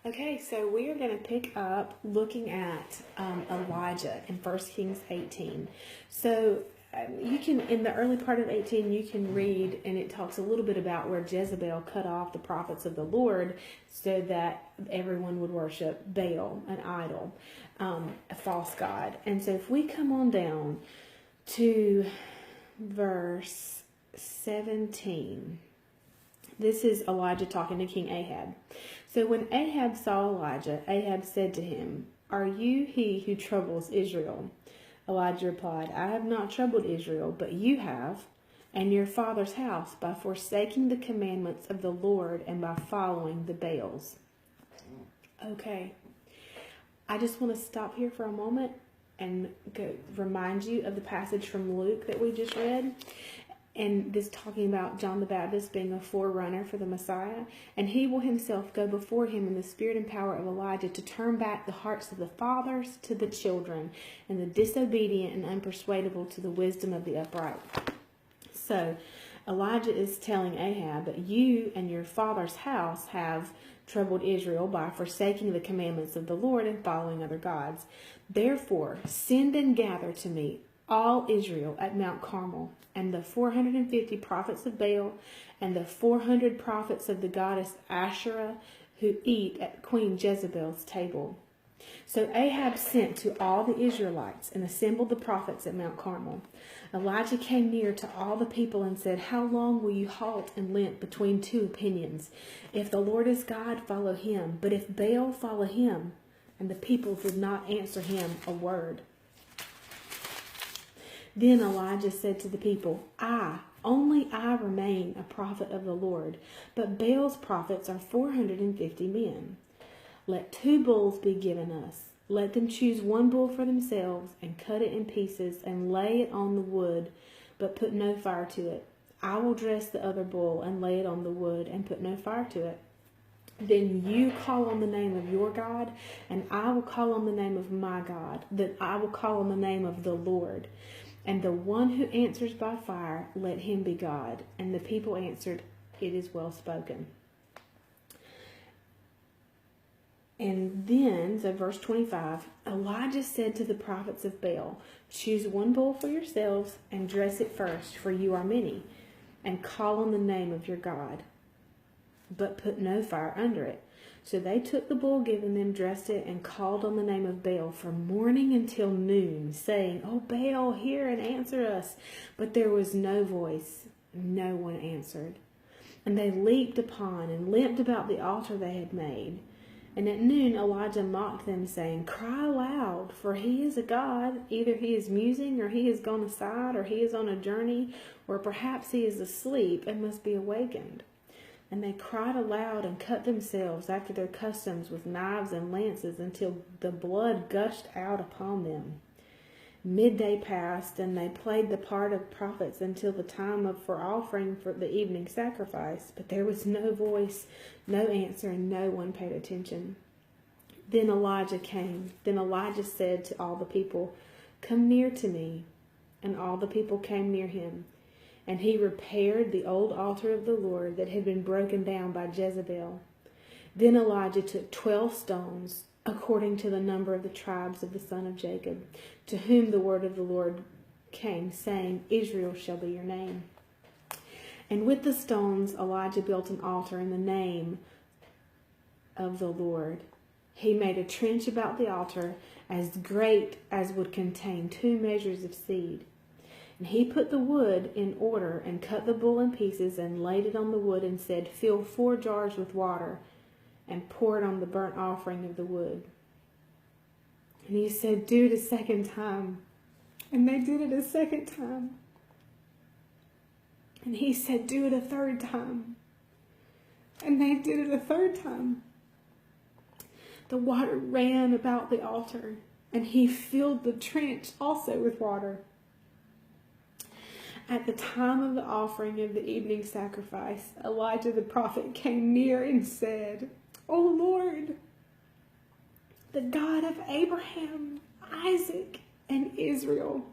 Okay, so we are going to pick up looking at Elijah in 1 Kings 18. So you can, in the early part of 18, you can read, and it talks a little bit about where Jezebel cut off the prophets of the Lord so that everyone would worship Baal, an idol, a false god. And so if we come on down to verse 17, this is Elijah talking to King Ahab. So when Ahab saw Elijah, Ahab said to him, "Are you he who troubles Israel?" Elijah replied, "I have not troubled Israel, but you have, and your father's house, by forsaking the commandments of the Lord and by following the Baals." Okay, I just want to stop here for a moment and remind you of the passage from Luke that we just read. And this talking about John the Baptist being a forerunner for the Messiah. And he will himself go before him in the spirit and power of Elijah to turn back the hearts of the fathers to the children, and the disobedient and unpersuadable to the wisdom of the upright. So Elijah is telling Ahab that you and your father's house have troubled Israel by forsaking the commandments of the Lord and following other gods. Therefore, send and gather to me all Israel at Mount Carmel, and the 450 prophets of Baal, and the 400 prophets of the goddess Asherah, who eat at Queen Jezebel's table. So Ahab sent to all the Israelites and assembled the prophets at Mount Carmel. Elijah came near to all the people and said, "How long will you halt and limp between two opinions? If the Lord is God, follow him, but if Baal, follow him." And the people did not answer him a word. Then Elijah said to the people, only I remain a prophet of the Lord, but Baal's prophets are 450 men. Let 2 bulls be given us. Let them choose 1 bull for themselves and cut it in pieces and lay it on the wood, but put no fire to it. I will dress the other bull and lay it on the wood and put no fire to it. Then you call on the name of your God, and I will call on the name of my God. Then I will call on the name of the Lord. And the one who answers by fire, let him be God. And the people answered, "It is well spoken." And then, so verse 25, Elijah said to the prophets of Baal, "Choose 1 bull for yourselves and dress it first, for you are many, and call on the name of your God, but put no fire under it." So they took the bull given them, dressed it, and called on the name of Baal from morning until noon, saying, "O Baal, hear and answer us." But there was no voice. No one answered. And they leaped upon and limped about the altar they had made. And at noon Elijah mocked them, saying, "Cry aloud, for he is a god. Either he is musing, or he has gone aside, or he is on a journey, or perhaps he is asleep and must be awakened." And they cried aloud and cut themselves after their customs with knives and lances until the blood gushed out upon them. Midday passed, and they played the part of prophets until the time for offering for the evening sacrifice. But there was no voice, no answer, and no one paid attention. Then Elijah came. Then Elijah said to all the people, "Come near to me." And all the people came near him. And he repaired the old altar of the Lord that had been broken down by Jezebel. Then Elijah took 12 stones, according to the number of the tribes of the son of Jacob, to whom the word of the Lord came, saying, "Israel shall be your name." And with the stones Elijah built an altar in the name of the Lord. He made a trench about the altar as great as would contain 2 measures of seed. And he put the wood in order and cut the bull in pieces and laid it on the wood and said, "Fill 4 jars with water and pour it on the burnt offering of the wood." And he said, "Do it a second time." And they did it a second time. And he said, "Do it a third time." And they did it a third time. The water ran about the altar, and he filled the trench also with water. At the time of the offering of the evening sacrifice, Elijah the prophet came near and said, "O Lord, the God of Abraham, Isaac, and Israel,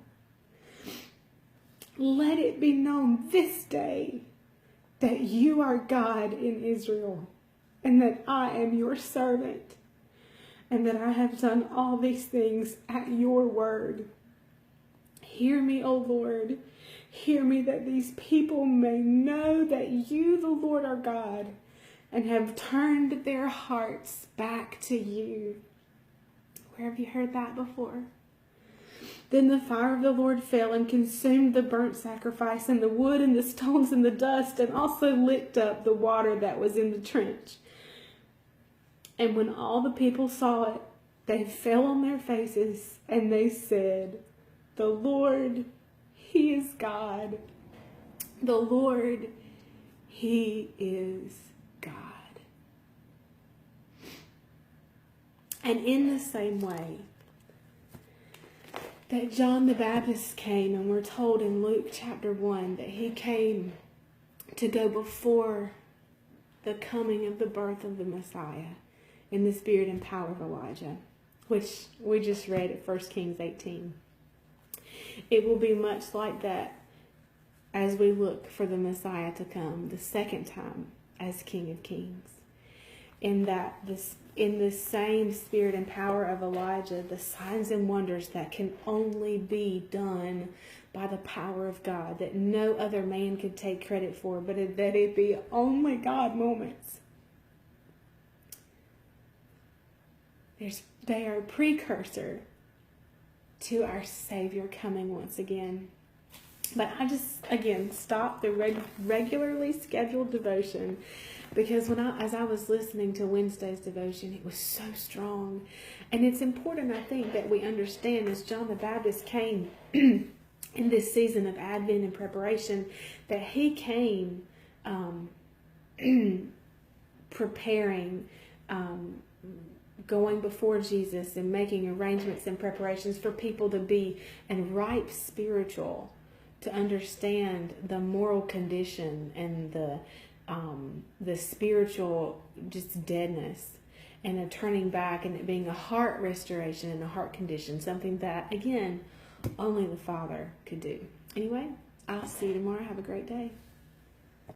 let it be known this day that you are God in Israel, and that I am your servant, and that I have done all these things at your word. Hear me, O Lord. Hear me, that these people may know that you, the Lord, are God, and have turned their hearts back to you. Where have you heard that before? Then the fire of the Lord fell and consumed the burnt sacrifice and the wood and the stones and the dust, and also licked up the water that was in the trench. And when all the people saw it, they fell on their faces, and they said, "The Lord, He is God. The Lord, He is God." And in the same way that John the Baptist came, and we're told in Luke chapter 1 that he came to go before the coming of the birth of the Messiah in the spirit and power of Elijah, which we just read at 1 Kings 18. It will be much like that as we look for the Messiah to come the second time as King of Kings. In the same spirit and power of Elijah, the signs and wonders that can only be done by the power of God, that no other man could take credit for, but that it be only God moments. They are a precursor to our Savior coming once again. But I just, again, stopped the regularly scheduled devotion because as I was listening to Wednesday's devotion, it was so strong. And it's important, I think, that we understand as John the Baptist came in this season of Advent and preparation, that he came preparing, going before Jesus and making arrangements and preparations for people to be and ripe spiritual, to understand the moral condition and the spiritual just deadness, and a turning back, and it being a heart restoration and a heart condition, something that, again, only the Father could do. Anyway, I'll see you tomorrow. Have a great day.